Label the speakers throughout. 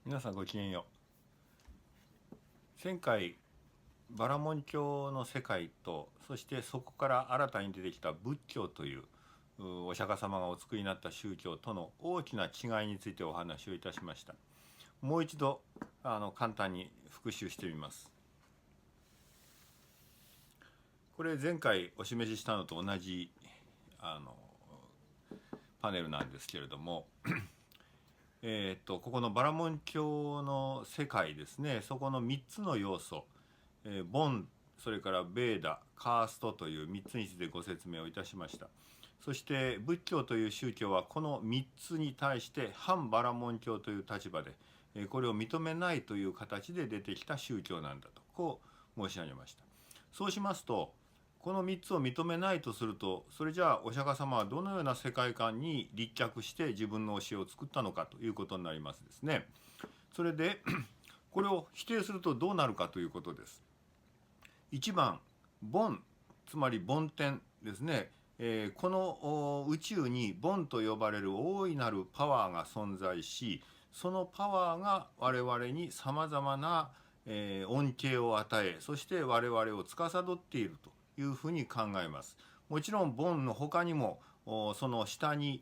Speaker 1: 皆さんごきげんよう。前回バラモン教の世界と、そしてそこから新たに出てきた仏教というお釈迦様がお作りになった宗教との大きな違いについてお話をいたしました。もう一度簡単に復習してみます。これ前回お示ししたのと同じパネルなんですけれどもここのバラモン教の世界ですね、そこの3つの要素、ボン、それからベーダ、カーストという3つについてご説明をいたしました。そして仏教という宗教はこの3つに対して反バラモン教という立場で、これを認めないという形で出てきた宗教なんだと、こう申し上げました。そうしますと、この3つを認めないとすると、それじゃあお釈迦様はどのような世界観に立脚して自分の教えを作ったのかということになりますですね。それでこれを否定するとどうなるかということです。1番、ボン、つまりボン天ですね。この宇宙にボンと呼ばれる大いなるパワーが存在し、そのパワーが我々にさまざまな恩恵を与え、そして我々を司っているというふうに考えます。もちろんボンの他にもその下に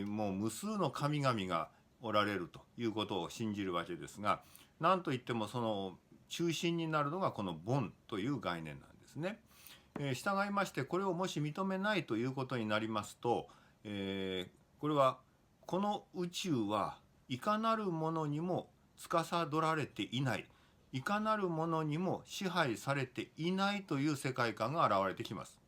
Speaker 1: もう無数の神々がおられるということを信じるわけですが、何といってもその中心になるのがこのボンという概念なんですね。従いましてこれをもし認めないということになりますと、これはこの宇宙はいかなるものにも司られていない、いかなるものにも支配されていないという世界観が現れてきます。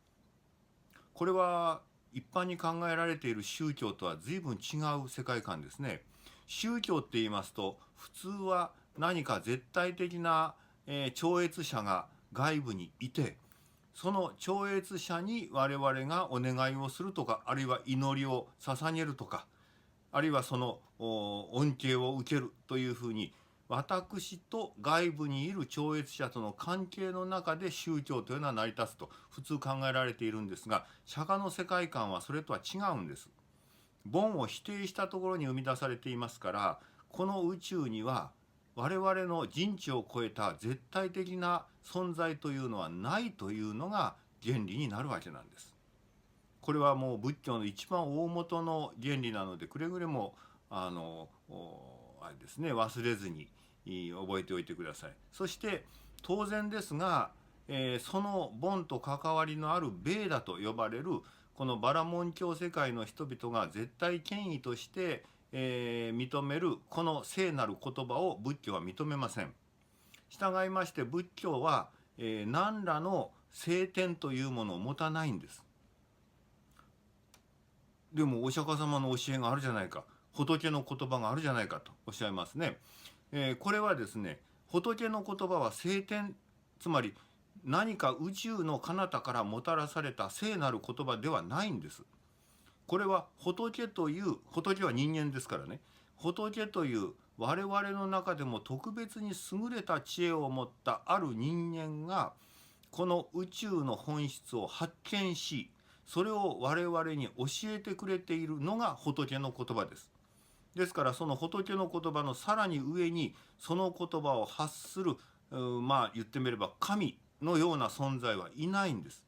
Speaker 1: これは一般に考えられている宗教とは随分違う世界観ですね。宗教って言いますと、普通は何か絶対的な、超越者が外部にいて、その超越者に我々がお願いをするとか、あるいは祈りを捧げるとか、あるいはその恩恵を受けるというふうに、私と外部にいる超越者との関係の中で宗教というのは成り立つと普通考えられているんですが、釈迦の世界観はそれとは違うんです。ボンを否定したところに生み出されていますから、この宇宙には我々の人知を超えた絶対的な存在というのはないというのが原理になるわけなんです。これはもう仏教の一番大元の原理なので、くれぐれもあれですね、忘れずに覚えておいてください。そして当然ですが、そのボンと関わりのあるベーダと呼ばれるこのバラモン教世界の人々が絶対権威として、認めるこの聖なる言葉を仏教は認めません。従いまして仏教は、何らの聖典というものを持たないんです。でもお釈迦様の教えがあるじゃないか、仏の言葉があるじゃないかとおっしゃいますね。これはですね、仏の言葉は聖典、つまり何か宇宙の彼方からもたらされた聖なる言葉ではないんです。これは仏という、仏は人間ですからね、仏という我々の中でも特別に優れた知恵を持ったある人間がこの宇宙の本質を発見し、それを我々に教えてくれているのが仏の言葉です。ですからその仏の言葉のさらに上にその言葉を発する、まあ言ってみれば神のような存在はいないんです。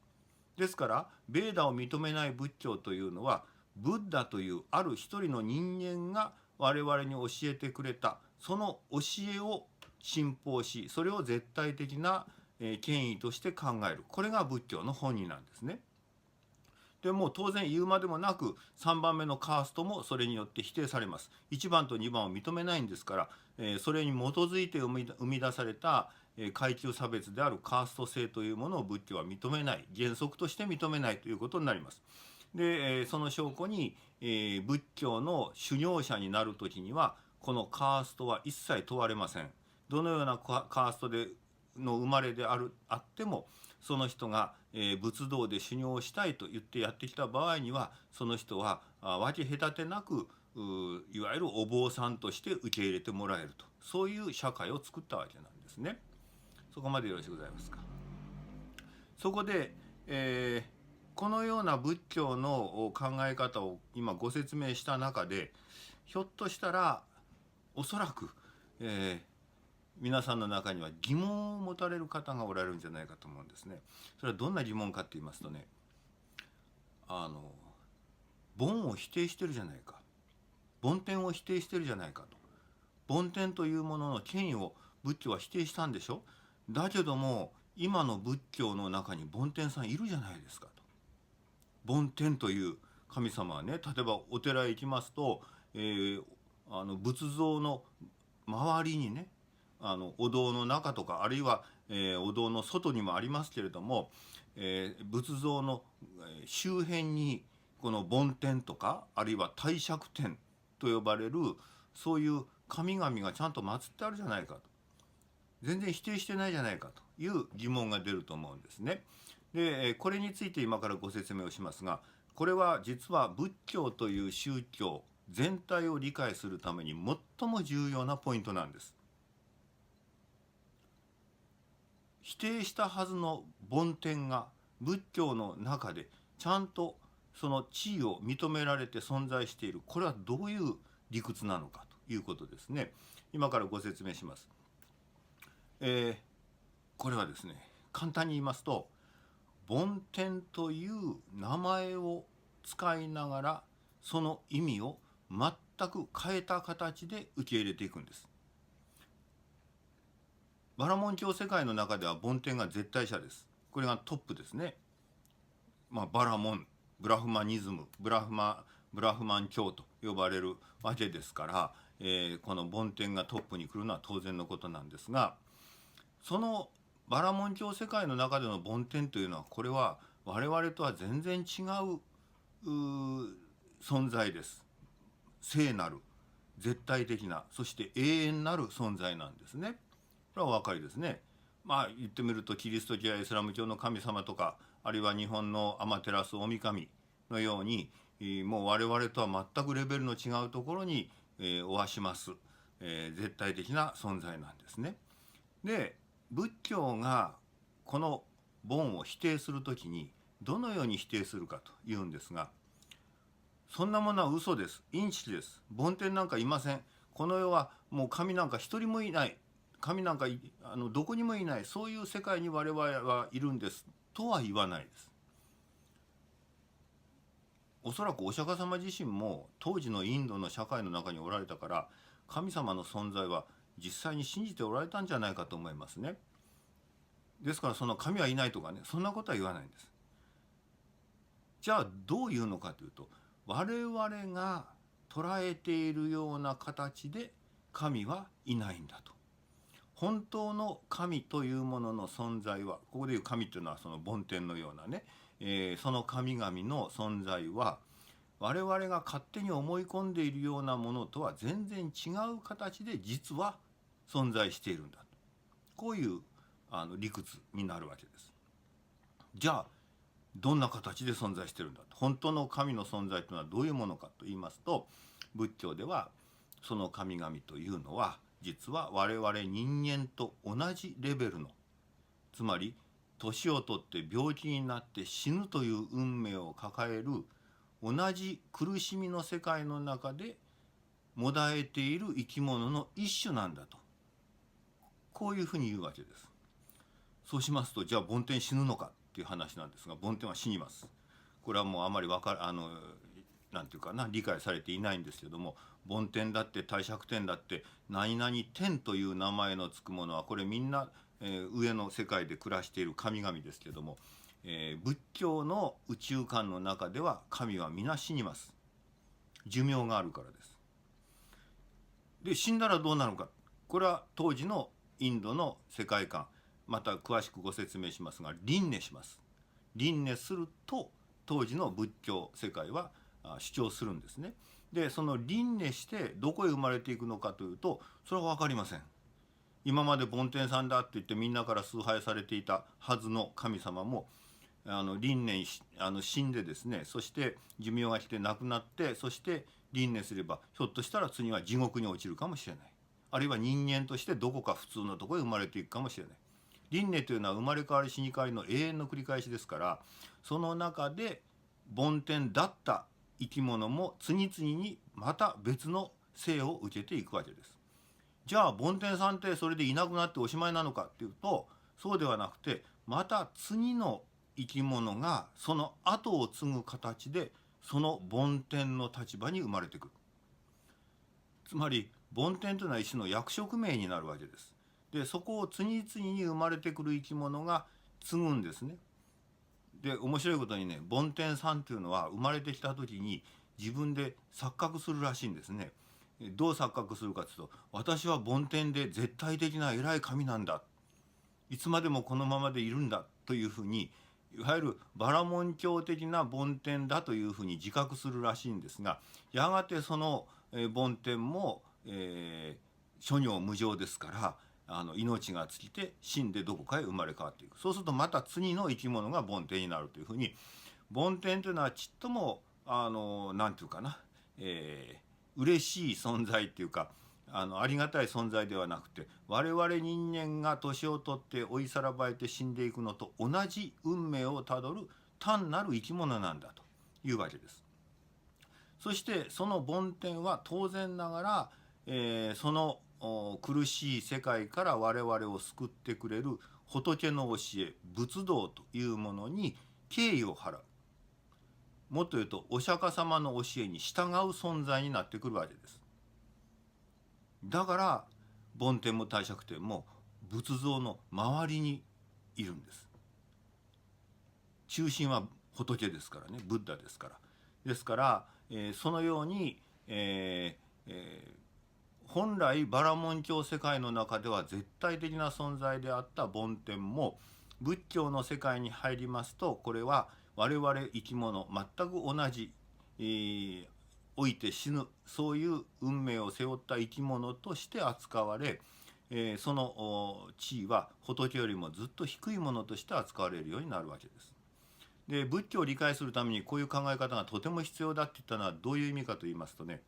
Speaker 1: ですからベーダを認めない仏教というのは、ブッダというある一人の人間が我々に教えてくれたその教えを信奉し、それを絶対的な権威として考える、これが仏教の本意なんですね。でもう当然言うまでもなく3番目のカーストもそれによって否定されます。1番と2番を認めないんですから、それに基づいて生み出された階級差別であるカースト制というものを仏教は認めない、原則として認めないということになります。で、その証拠に、仏教の修行者になる時にはこのカーストは一切問われません。どのようなカーストでの生まれであっても、その人が、仏道で修行したいと言ってやってきた場合には、その人は分け隔てなくいわゆるお坊さんとして受け入れてもらえると、そういう社会を作ったわけなんですね。そこまでよろしくございますか。そこで、このような仏教の考え方を今ご説明した中で、ひょっとしたらおそらくえ皆さんの中には疑問を持たれる方がおられるんじゃないかと思うんですね。それはどんな疑問かって言いますとね、梵を否定してるじゃないか、梵天を否定してるじゃないかと。梵天というものの権威を仏教は否定したんでしょ。だけども今の仏教の中に梵天さんいるじゃないですかと。梵天という神様はね、例えばお寺へ行きますと、仏像の周りにね、お堂の中とかあるいは、お堂の外にもありますけれども、仏像の周辺にこの梵天とかあるいは帝釈天と呼ばれるそういう神々がちゃんと祀ってあるじゃないかと。全然否定してないじゃないかという疑問が出ると思うんですね。でこれについて今からご説明をしますが、これは実は仏教という宗教全体を理解するために最も重要なポイントなんです。否定したはずの梵天が仏教の中でちゃんとその地位を認められて存在している、これはどういう理屈なのかということですね。今からご説明します。これはですね、簡単に言いますと、梵天という名前を使いながらその意味を全く変えた形で受け入れていくんです。バラモン教世界の中では梵天が絶対者です。これがトップですね。バラモン、ブラフマニズム、ブラフマン教と呼ばれるわけですから、この梵天がトップに来るのは当然のことなんですが、そのバラモン教世界の中での梵天というのは、これは我々とは全然違う存在です。聖なる絶対的な、そして永遠なる存在なんですね。これはお分かりですね。言ってみるとキリスト教やイスラム教の神様とか、あるいは日本のアマテラス大神のように、もう我々とは全くレベルの違うところに、おわします、絶対的な存在なんですね。で仏教がこの梵を否定するときにどのように否定するかというんですが、そんなものは嘘です、インチキです、梵天なんかいません、この世はもう神なんか一人もいない、神なんかどこにもいない、そういう世界に我々はいるんですとは言わないです。おそらくお釈迦様自身も当時のインドの社会の中におられたから、神様の存在は実際に信じておられたんじゃないかと思いますね。ですからその神はいないとかね、そんなことは言わないんです。じゃあどういうのかというと、我々が捉えているような形で神はいないんだと。本当の神というものの存在は、ここでいう神というのはその梵天のようなね、その神々の存在は我々が勝手に思い込んでいるようなものとは全然違う形で実は存在しているんだと。こういう理屈になるわけです。じゃあどんな形で存在しているんだと。本当の神の存在というのはどういうものかと言いますと、仏教ではその神々というのは実は我々人間と同じレベルの、つまり年を取って病気になって死ぬという運命を抱える同じ苦しみの世界の中でもだえている生き物の一種なんだと、こういうふうに言うわけです。そうしますと、じゃあ梵天死ぬのかっていう話なんですが、梵天は死にます。これはもうあまりなんていうかな、理解されていないんですけども、梵天だって帝釈天だって何々天という名前のつくものはこれみんな、上の世界で暮らしている神々ですけども、仏教の宇宙観の中では神は皆死にます。寿命があるからです。で死んだらどうなるか、これは当時のインドの世界観、また詳しくご説明しますが、輪廻します。輪廻すると当時の仏教世界は主張するんですね。でその輪廻してどこへ生まれていくのかというと、それは分かりません。今まで梵天さんだって言ってみんなから崇拝されていたはずの神様も輪廻死んでですね、そして寿命が来て亡くなって、そして輪廻すればひょっとしたら次は地獄に落ちるかもしれない、あるいは人間としてどこか普通のところへ生まれていくかもしれない。輪廻というのは生まれ変わり死に変わりの永遠の繰り返しですから、その中で梵天だった生き物も次々にまた別の生を受けていくわけです。じゃあ梵天さんってそれでいなくなっておしまいなのかっていうと、そうではなくて、また次の生き物がその後を継ぐ形でその梵天の立場に生まれてくる。つまり梵天というのは一種の役職名になるわけです。でそこを次々に生まれてくる生き物が継ぐんですね。で面白いことにね、梵天さんというのは生まれてきた時に自分で錯覚するらしいんですね。どう錯覚するかというと、私は梵天で絶対的な偉い神なんだ、いつまでもこのままでいるんだというふうに、いわゆるバラモン教的な梵天だというふうに自覚するらしいんですが、やがてその梵天も、諸行無常ですから、命が尽きて死んでどこかへ生まれ変わっていく。そうするとまた次の生き物が梵天になるというふうに、梵天というのはちっともなんていうかな、嬉しい存在っていうか、ありがたい存在ではなくて、我々人間が年を取って老いさらばえて死んでいくのと同じ運命をたどる単なる生き物なんだというわけです。そしてその梵天は当然ながら、その苦しい世界から我々を救ってくれる仏の教え、仏道というものに敬意を払う。もっと言うとお釈迦様の教えに従う存在になってくるわけです。だから梵天も帝釈天も仏像の周りにいるんです。中心は仏ですからね、ブッダですから。ですから、そのように、本来バラモン教世界の中では絶対的な存在であった梵天も、仏教の世界に入りますと、これは我々生き物全く同じ、老いて死ぬ、そういう運命を背負った生き物として扱われ、その地位は仏よりもずっと低いものとして扱われるようになるわけです。で仏教を理解するためにこういう考え方がとても必要だって言ったのはどういう意味かと言いますとね、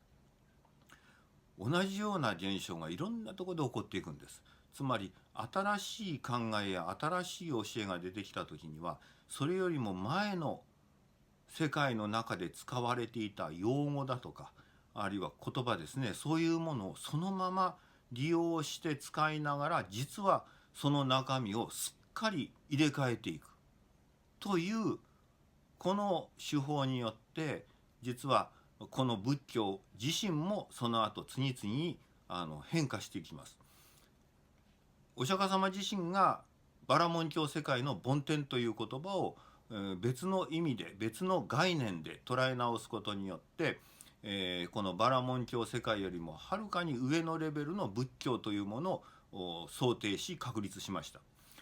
Speaker 1: 同じような現象がいろんなところで起こっていくんです。つまり新しい考えや新しい教えが出てきた時には、それよりも前の世界の中で使われていた用語だとか、あるいは言葉ですね、そういうものをそのまま利用して使いながら、実はその中身をすっかり入れ替えていくというこの手法によって、実はこの仏教自身もその後次々に変化していきます。お釈迦様自身がバラモン教世界の梵天という言葉を別の意味で別の概念で捉え直すことによって、このバラモン教世界よりもはるかに上のレベルの仏教というものを想定し確立しました。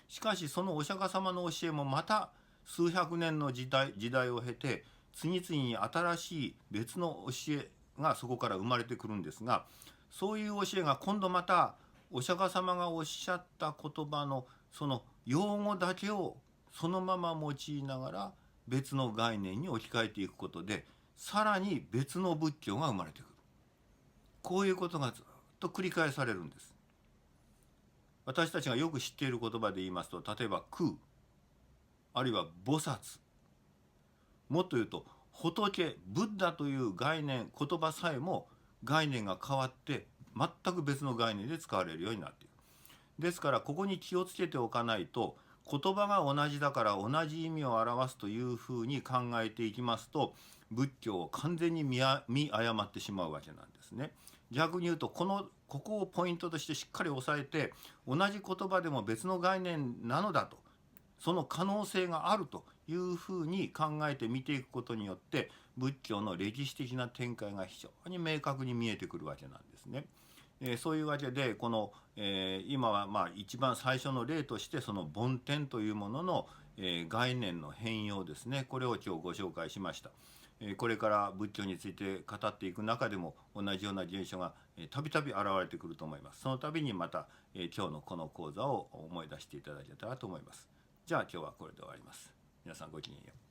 Speaker 1: しかしそのお釈迦様の教えもまた数百年の時代を経て、次々に新しい別の教えがそこから生まれてくるんですが、そういう教えが今度またお釈迦様がおっしゃった言葉のその用語だけをそのまま用いながら別の概念に置き換えていくことで、さらに別の仏教が生まれてくる。こういうことがずっと繰り返されるんです。私たちがよく知っている言葉で言いますと、例えば空、あるいは菩薩、もっと言うと仏、ブッダという概念、言葉さえも概念が変わって全く別の概念で使われるようになっている。ですからここに気をつけておかないと、言葉が同じだから同じ意味を表すというふうに考えていきますと、仏教を完全に見誤ってしまうわけなんですね。逆に言うとここをポイントとしてしっかり押さえて、同じ言葉でも別の概念なのだと、その可能性があるというふうに考えて見ていくことによって、仏教の歴史的な展開が非常に明確に見えてくるわけなんですね。そういうわけでこの、今は一番最初の例としてその梵天というものの、概念の変容ですね、これを今日ご紹介しました。これから仏教について語っていく中でも同じような現象がたびたび現れてくると思います。その度にまた、今日のこの講座を思い出していただけたらと思います。じゃあ今日はこれで終わります。皆さんごきげんよう。